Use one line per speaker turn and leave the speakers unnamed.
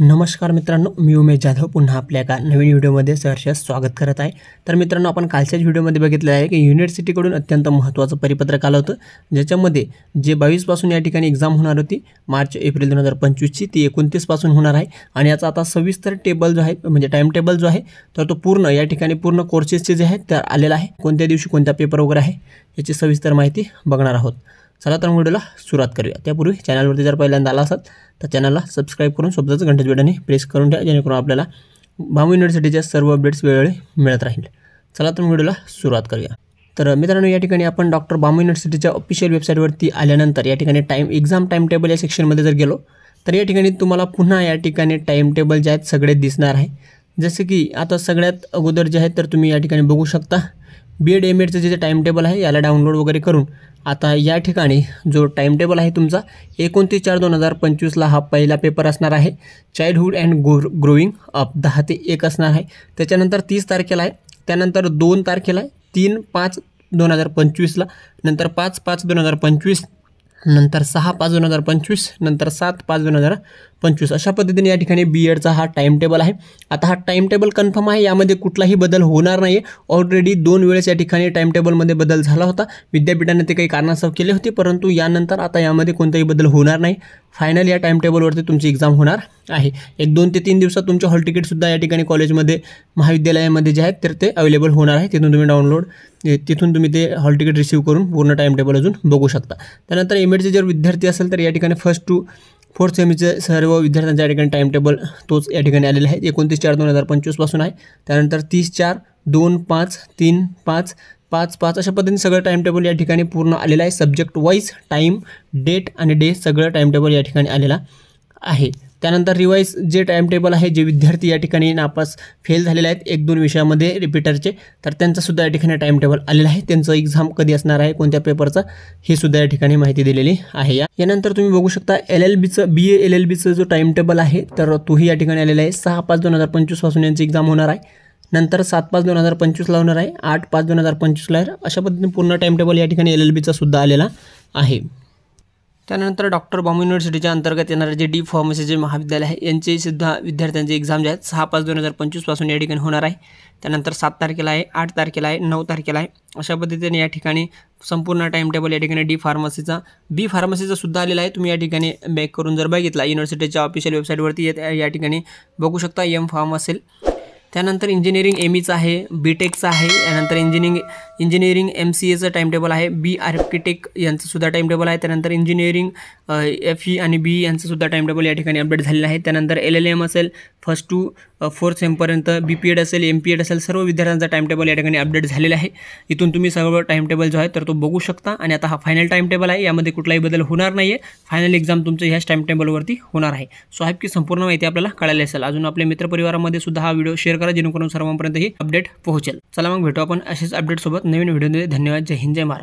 नमस्कार मित्रांनो, मी उमेश जाधव पुन्हा आपल्या एका नवीन व्हिडिओमध्ये सहर्ष स्वागत करत आहे। तर मित्रांनो, आपण कालच्याच व्हिडिओमध्ये बघितलं आहे की युनिव्हर्सिटीकडून अत्यंत महत्त्वाचं परिपत्रक आलं होतं, ज्याच्यामध्ये जे 22 पासून या ठिकाणी एक्झाम होणार होती मार्च एप्रिल 2025 ची, ती 29 पासून होणार आहे। आणि याचा आता सविस्तर टेबल जो आहे म्हणजे टाइम टेबल जो आहे तर तो पूर्ण या ठिकाणी पूर्ण कोर्सेसचे जे आहे ते आलेला आहे, कोणत्या दिवशी कोणता पेपर वगैरे आहे याची सविस्तर माहिती बघणार आहोत। चला तर व्हिडिओला सुरुवात करूया। त्यापूर्वी चॅनलवरती जर पहिल्यांदा आला असाल तर चॅनलला सबस्क्राइब करून सोबतच घंटेच्या बटनने प्रेस करून ठेवा, जेणेकरून आपल्याला बांबू युनिव्हर्सिटीच्या सर्व अपडेट्स वेळोवेळी मिळत राहील। चला तर व्हिडिओला सुरुवात करूया। तर मित्रांनो, या ठिकाणी आपण डॉक्टर बांबू युनिव्हर्सिटीच्या ऑफिशियल वेबसाईटवरती आल्यानंतर या ठिकाणी एक्झाम टाइम टेबल या सेक्शनमध्ये जर गेलो तर या ठिकाणी तुम्हाला पुन्हा या ठिकाणी टाइम टेबल जे आहेत सगळे दिसणार आहे। जसे की आता सगळ्यात अगोदर जे आहे तर तुम्ही या ठिकाणी बघू शकता BEd MAdचं जे टाइम टेबल आहे याला डाउनलोड वगैरे करून आता या ठिकाणी जो टाइम टेबल आहे तुमचा 29/4/2025 ला हा पहिला पेपर असणार आहे, चाइल्डहुड अँड ग्रोइंग अप 10 ते 1 असणार आहे। त्याच्यानंतर 30 तारखेला आहे, त्यानंतर 2 तारखेला आहे, 3/5/2025 ला, नंतर 5/5/2025, नंतर 6/5/2025, नंतर 7/5/2025 अशा पद्धतीने या ठिकाणी BEdचा हा टाइम टेबल आहे। आता हा टाइम टेबल कन्फर्म आहे, यामध्ये कुठलाही बदल होणार नाही आहे। ऑलरेडी 2 वेळेस या ठिकाणी टाइम टेबलमध्ये बदल झाला होता, विद्यापीठाने ते काही कारणास्तव केले होते, परंतु यानंतर आता यामध्ये कोणताही बदल होणार नाही। फायनल या टाइम टेबलवरती तुमची एक्झाम होणार आहे। 1-2 ते 3 दिवसात तुमचे हॉल तिकीटसुद्धा या ठिकाणी कॉलेजमध्ये महाविद्यालयामध्ये जे आहेत तर ते अवेलेबल होणार आहे। तिथून तुम्ही ते हॉल तिकीट रिसीव्ह करून पूर्ण टाइम टेबल अजून बघू शकता। त्यानंतर MAdचे जर विद्यार्थी असेल तर या ठिकाणी 1st to 4th सेमीचे सर्व विद्यार्थ्यांच्या या ठिकाणी टाइम टेबल तोच या ठिकाणी आलेला आहे, 29/4/2025 पासून आहे। त्यानंतर 30/4, 2/5, 3/5, 5/5 अशा पद्धतीने सगळं टाइम टेबल या ठिकाणी पूर्ण आलेलं आहे। सब्जेक्ट वाईज टाइम, डेट आणि डे सगळं टाइम टेबल या ठिकाणी आलेला आहे। त्यानंतर रिवाइज जे टाइम टेबल आहे, जे विद्यार्थी या ठिकाणी नापास फेल झालेले आहेत 1-2 विषयामध्ये रिपीटरचे, तर त्यांचासुद्धा या ठिकाणी टाइम टेबल आलेला आहे। त्यांचं एक्झाम कधी असणार आहे, कोणत्या पेपरचं, हे सुद्धा या ठिकाणी माहिती दिलेली आहे। यानंतर तुम्ही बघू शकता LLBचं BA LLBचं जो टाइम टेबल आहे तर तोही या ठिकाणी आलेला आहे। 6/5/2025 पासून यांची एक्झाम होणार आहे, नंतर 7/5/2025 ला होणार आहे, 8/5/2025 ला आहे। अशा पद्धतीने पूर्ण टाइम टेबल या ठिकाणी LLBचा सुद्धा आलेला आहे। त्यानंतर डॉक्टर बांबू युनिव्हर्सिटीच्या अंतर्गत येणारे जे डी फार्मसी जे महाविद्यालय आहे यांचे सुद्धा विद्यार्थ्यांचे एक्झाम जे आहेत 6/5/2025 पासून या ठिकाणी होणार आहे। त्यानंतर 7 तारखेला आहे, 8 तारखेला आहे, 9 तारखेला आहे। अशा पद्धतीने या ठिकाणी संपूर्ण टाइम टेबल या ठिकाणी बी फार्मसीचा सुद्धा आलेला आहे। तुम्ही या ठिकाणी बॅक करून जर बघितला युनिव्हर्सिटीच्या ऑफिशियल वेबसाईटवरती या ठिकाणी बघू शकता M फार्म असेल। त्यानंतर इंजिनिअरिंग MEचं आहे, BTechचं आहे, त्यानंतर इंजिनिअरिंग MCAचं टाइम टेबल आहे, B आर्किटेक्ट यांचं सुद्धा टाइम टेबल आहे। त्यानंतर इंजिनिअरिंग FE आणि BE यांचं सुद्धा टाइम टेबल या ठिकाणी अपडेट झालेलं आहे। त्यानंतर LLM असेल 1st to 4th सेमपर्यंत, BPEd असेल, MPEd असेल, सर्व विद्यार्थ्यांचा टाइम टेबल या ठिकाणी अपडेट झालेला आहे। इथून तुम्ही सर्व टाइम टेबल जो आहे तर तो बघू शकता। आणि आता हा फायनल टाइम टेबल आहे, यामध्ये कुठलाही बदल होणार नाही आहे। फायनल एक्झाम तुमचं ह्याच टाइम टेबलवरती होणार आहे। सो की संपूर्ण माहिती आपल्याला कळाली असेल। अजून आपल्या मित्रपरिवारामध्ये सुद्धा हा व्हिडिओ शेअर करा, जेणेकरून सर्वांपर्यंत ही अपडेट पोहोचेल। चला मग भेटू आपण असेच अपडेट सोबत नवीन व्हिडिओमध्ये। धन्यवाद। जय हिंद, जय महाराष्ट्र।